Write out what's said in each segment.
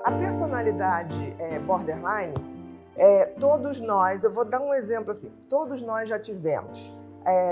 A personalidade borderline, todos nós, eu vou dar um exemplo assim, todos nós já tivemos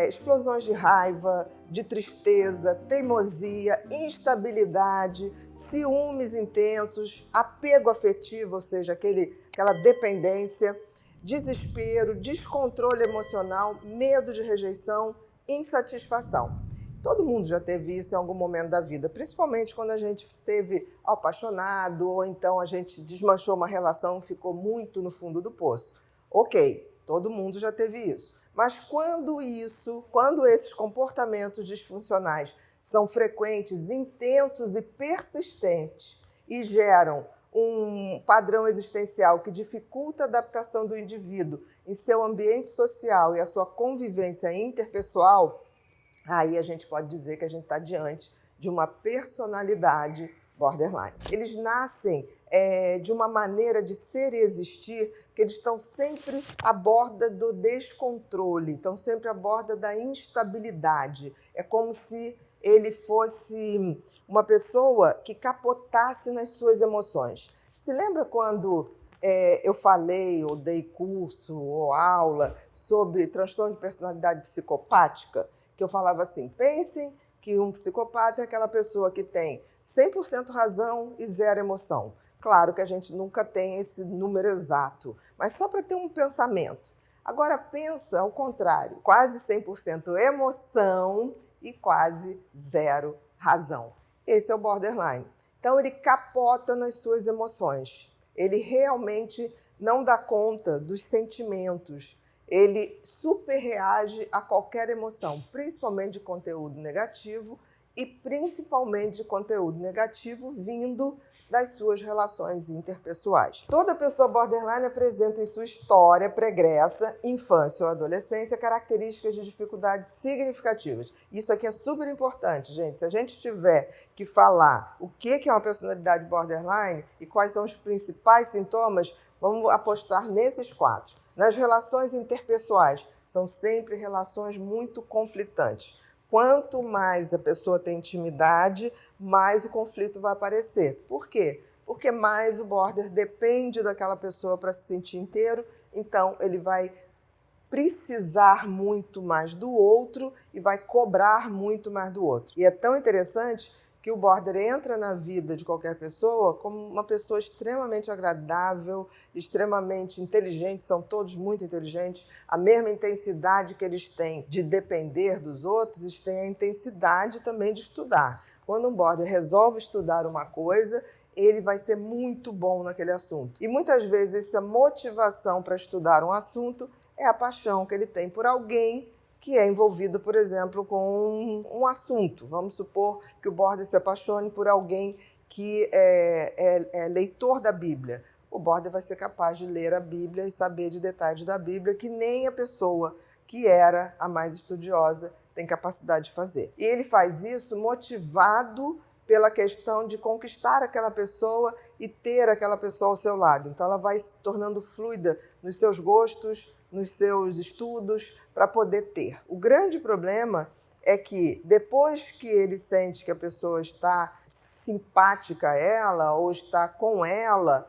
explosões de raiva, de tristeza, teimosia, instabilidade, ciúmes intensos, apego afetivo, ou seja, aquela dependência, desespero, descontrole emocional, medo de rejeição, insatisfação. Todo mundo já teve isso em algum momento da vida, principalmente quando a gente esteve apaixonado ou então a gente desmanchou uma relação e ficou muito no fundo do poço. Ok, todo mundo já teve isso. Mas quando esses comportamentos disfuncionais são frequentes, intensos e persistentes e geram um padrão existencial que dificulta a adaptação do indivíduo em seu ambiente social e a sua convivência interpessoal, aí a gente pode dizer que a gente está diante de uma personalidade borderline. Eles nascem de uma maneira de ser e existir que eles estão sempre à borda do descontrole, estão sempre à borda da instabilidade. É como se ele fosse uma pessoa que capotasse nas suas emoções. Se lembra quando eu falei ou dei curso ou aula sobre transtorno de personalidade psicopática? Que eu falava assim, pensem que um psicopata é aquela pessoa que tem 100% razão e zero emoção. Claro que a gente nunca tem esse número exato, mas só para ter um pensamento. Agora pensa ao contrário, quase 100% emoção e quase zero razão. Esse é o borderline. Então ele capota nas suas emoções. Ele realmente não dá conta dos sentimentos. Ele superreage a qualquer emoção, principalmente de conteúdo negativo e principalmente de conteúdo negativo vindo das suas relações interpessoais. Toda pessoa borderline apresenta em sua história pregressa, infância ou adolescência, características de dificuldades significativas. Isso aqui é super importante, gente. Se a gente tiver que falar o que é uma personalidade borderline e quais são os principais sintomas, vamos apostar nesses 4. Nas relações interpessoais, são sempre relações muito conflitantes. Quanto mais a pessoa tem intimidade, mais o conflito vai aparecer. Por quê? Porque mais o border depende daquela pessoa para se sentir inteiro, então ele vai precisar muito mais do outro e vai cobrar muito mais do outro. E é tão interessante que o border entra na vida de qualquer pessoa como uma pessoa extremamente agradável, extremamente inteligente, são todos muito inteligentes, a mesma intensidade que eles têm de depender dos outros, eles têm a intensidade também de estudar. Quando um border resolve estudar uma coisa, ele vai ser muito bom naquele assunto. E muitas vezes essa motivação para estudar um assunto é a paixão que ele tem por alguém que é envolvido, por exemplo, com um assunto. Vamos supor que o border se apaixone por alguém que é leitor da Bíblia. O border vai ser capaz de ler a Bíblia e saber de detalhes da Bíblia que nem a pessoa que era a mais estudiosa tem capacidade de fazer. E ele faz isso motivado pela questão de conquistar aquela pessoa e ter aquela pessoa ao seu lado. Então ela vai se tornando fluida nos seus gostos, nos seus estudos, para poder ter. O grande problema é que depois que ele sente que a pessoa está simpática a ela ou está com ela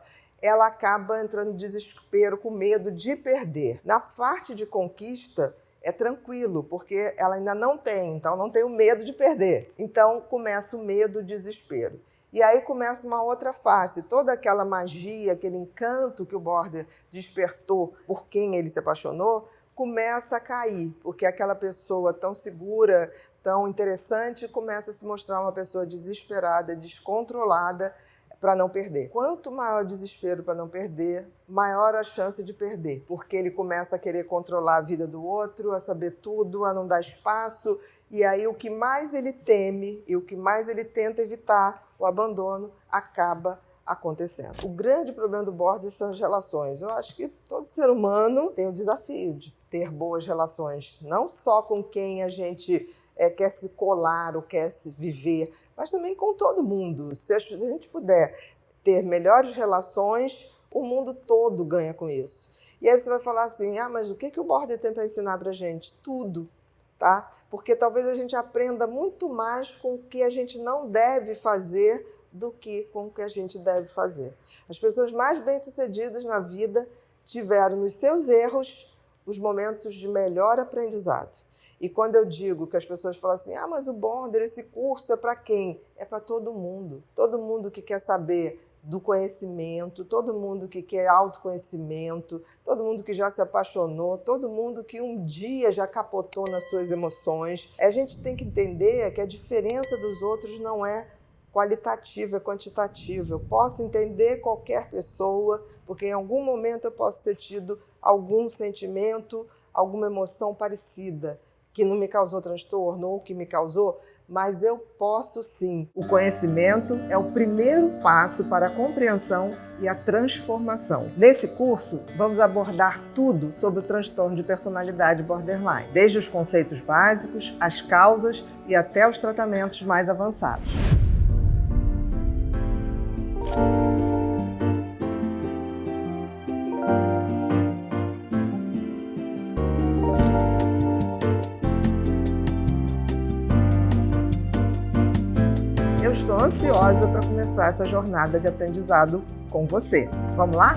acaba entrando em desespero com medo de perder. Na parte de conquista, é tranquilo, porque ela ainda não tem, então não tem o medo de perder. Então começa o medo, o desespero. E aí começa uma outra face, toda aquela magia, aquele encanto que o border despertou por quem ele se apaixonou, começa a cair, porque aquela pessoa tão segura, tão interessante, começa a se mostrar uma pessoa desesperada, descontrolada, para não perder. Quanto maior o desespero para não perder, maior a chance de perder, porque ele começa a querer controlar a vida do outro, a saber tudo, a não dar espaço, e aí o que mais ele teme e o que mais ele tenta evitar, o abandono, acaba acontecendo. O grande problema do border são as relações. Eu acho que todo ser humano tem o desafio de ter boas relações, não só com quem a gente quer se colar ou quer se viver, mas também com todo mundo. Se a gente puder ter melhores relações, o mundo todo ganha com isso. E aí você vai falar assim, mas o que o border tem para ensinar para a gente? Tudo. tá? Porque talvez a gente aprenda muito mais com o que a gente não deve fazer do que com o que a gente deve fazer. As pessoas mais bem-sucedidas na vida tiveram nos seus erros os momentos de melhor aprendizado. E quando eu digo que as pessoas falam assim, mas o Border, esse curso é para quem? É para todo mundo que quer saber do conhecimento, todo mundo que quer autoconhecimento, todo mundo que já se apaixonou, todo mundo que um dia já capotou nas suas emoções. A gente tem que entender que a diferença dos outros não é qualitativa, é quantitativa. Eu posso entender qualquer pessoa, porque em algum momento eu posso ter tido algum sentimento, alguma emoção parecida, que não me causou transtorno ou que me causou, mas eu posso sim. O conhecimento é o primeiro passo para a compreensão e a transformação. Nesse curso, vamos abordar tudo sobre o transtorno de personalidade borderline, desde os conceitos básicos, as causas e até os tratamentos mais avançados. Eu estou ansiosa para começar essa jornada de aprendizado com você. Vamos lá?